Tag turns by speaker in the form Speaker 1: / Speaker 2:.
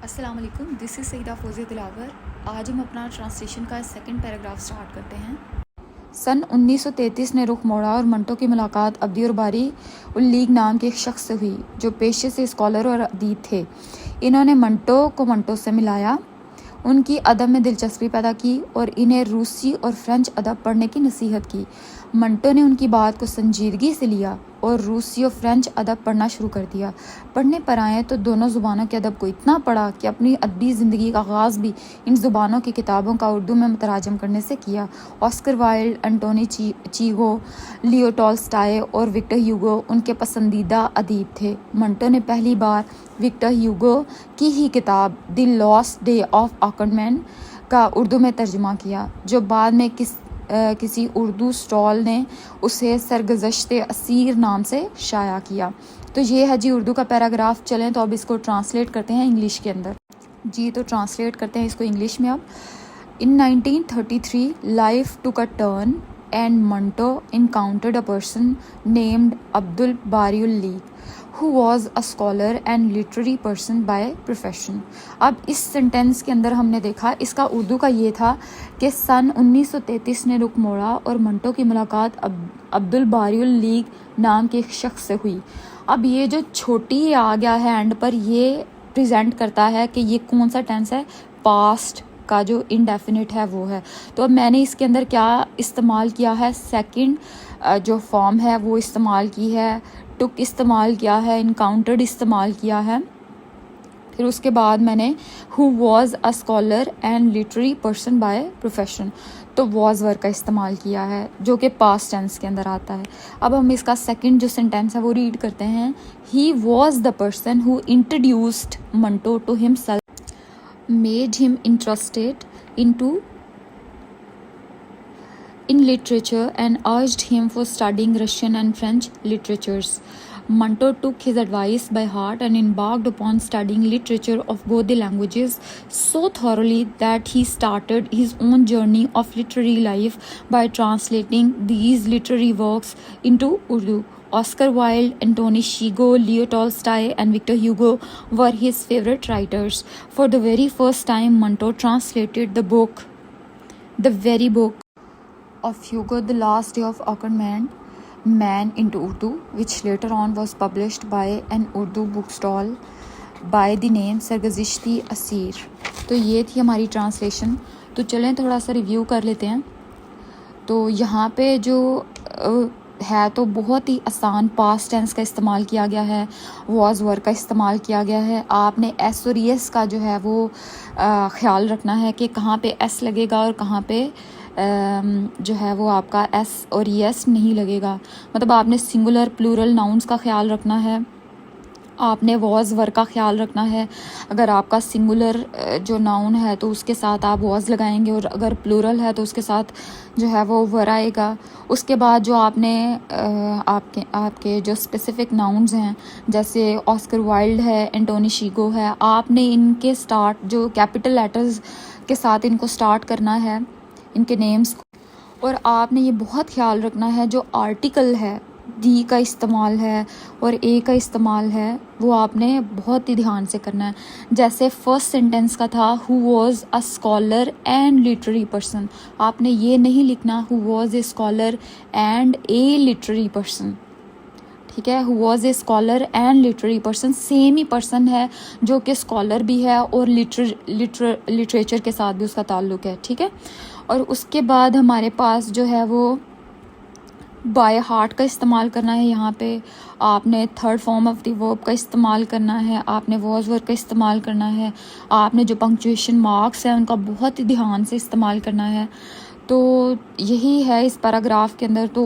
Speaker 1: अस्सलाम वालेकुम, this is Saeeda Fauzia Dilawar. आज हम अपना ट्रांसलेशन का सेकंड पैराग्राफ स्टार्ट करते हैं। सन 1933 ने रुख मोड़ा और मंटो की मुलाकात अब्दी और बारी उल-लीग नाम के एक शख्स से हुई जो पेशे से स्कॉलर और अदीब थे। इन्होंने मंटो को मंटो से मिलाया, उनकी अदब में दिलचस्पी पैदा की और इन्हें रूसी और फ्रेंच अदब पढ़ने की नसीहत की। मंटो ने उनकी बात को संजीदगी से लिया और रूसी और फ्रेंच अदब पढ़ना शुरू कर दिया। पढ़ने पर आए तो दोनों ज़ुबानों के अदब को इतना पढ़ा कि अपनी अदबी ज़िंदगी का आगाज़ भी इन ज़ुबानों की किताबों का उर्दू में मुतराजम करने से किया। ऑस्कर वाइल्ड, एंटोनी चीगो, लियो टॉल्स्टॉय और विक्टर ह्यूगो उनके पसंदीदा अदीब थे। मंटो ने पहली बार विक्टर ह्यूगो की ही किताब द लॉस्ट डे ऑफ ऑकरमैन का उर्दू में तर्जुमा किया, जो बाद में किसी उर्दू स्टॉल ने उसे सरगुज़श्ते असीर नाम से शाया किया। तो ये है जी उर्दू का पैराग्राफ। चलें तो अब इसको ट्रांसलेट करते हैं इंग्लिश के अंदर। जी तो ट्रांसलेट करते हैं इसको इंग्लिश में अब। इन 1933 life took a turn and Manto encountered a person named Abdul Bari ul-Lig, who was a scholar and literary person by profession। अब इस सेंटेंस के अंदर हमने देखा, इसका उर्दू का ये था कि सन 1933 ने रुख मोड़ा और मंटो की मुलाकात अब्दुल बारी उल-लीग नाम के एक शख्स से हुई। अब ये जो छोटी आ गया है एंड पर, ये प्रेजेंट करता है कि ये कौन सा टेंस है, पास्ट का जो इनडेफिनिट है वो है। तो अब मैंने इसके अंदर क्या इस्तेमाल किया है, सेकंड जो फॉर्म है वो इस्तेमाल की है, टुक इस्तेमाल किया है, इनकाउंटर्ड इस्तेमाल किया है। फिर उसके बाद मैंने who was a scholar and literary person by profession, तो वॉज वर्ड का इस्तेमाल किया है जो कि पास्ट टेंस के अंदर आता है। अब हम इसका सेकंड जो सेंटेंस है वो रीड करते हैं। He was the person who introduced Manto to himself, made him interested in literature and urged him for studying Russian and French literatures. Manto took his advice by heart and embarked upon studying literature of both the languages so thoroughly that he started his own journey of literary life by translating these literary works into Urdu. Oscar Wilde, Anthony Chigo, Leo Tolstoy and Victor Hugo were his favorite writers. For the very first time, Manto translated the very book of Hugo, The Last Day of Ockerman Man, into Urdu, which later on was published by an Urdu bookstall by the name Sarguzashte Aseer. तो ये थी हमारी translation. तो चलें थोड़ा सा review कर लेते हैं। तो यहाँ पे जो है तो बहुत ही आसान पास्ट टेंस का इस्तेमाल किया गया है, वॉज वर्ड का इस्तेमाल किया गया है। आपने एस और एस का जो है वो ख्याल रखना है कि कहाँ पे एस लगेगा और कहाँ पे जो है वो आपका एस और एस नहीं लगेगा। मतलब आपने सिंगुलर प्लूरल नाउन्स का ख्याल रखना है, आपने वॉज वर्ड का ख्याल रखना है। अगर आपका सिंगुलर जो नाउन है तो उसके साथ आप वॉज लगाएंगे और अगर प्लूरल है तो उसके साथ जो है वो वर आएगा। उसके बाद जो आपने आपके जो स्पेसिफिक नाउन्स हैं, जैसे ऑस्कर वाइल्ड है, एंटोनी शीगो है, आपने इनके स्टार्ट जो कैपिटल लेटर्स के साथ इनको स्टार्ट करना है, इनके नेम्स। और आपने ये बहुत ख्याल रखना है जो आर्टिकल है, दी का इस्तेमाल है और ए का इस्तेमाल है, वो आपने बहुत ही ध्यान से करना है। जैसे फर्स्ट सेंटेंस का था who was a scholar and literary person, आपने ये नहीं लिखना who was a scholar and A literary person. ठीक है, who was a scholar and literary person same he person है जो कि स्कॉलर भी है और लिटरेचर के साथ भी उसका ताल्लुक है। ठीक है, और उसके बाद हमारे पास जो है वो बाय हार्ट का इस्तेमाल करना है। यहाँ पे आपने third form of the verb का इस्तेमाल करना है, आपने वॉज वर्ड का इस्तेमाल करना है, आपने जो पंक्चुएशन मार्क्स हैं उनका बहुत ही ध्यान से इस्तेमाल करना है। तो यही है इस पैराग्राफ के अंदर। तो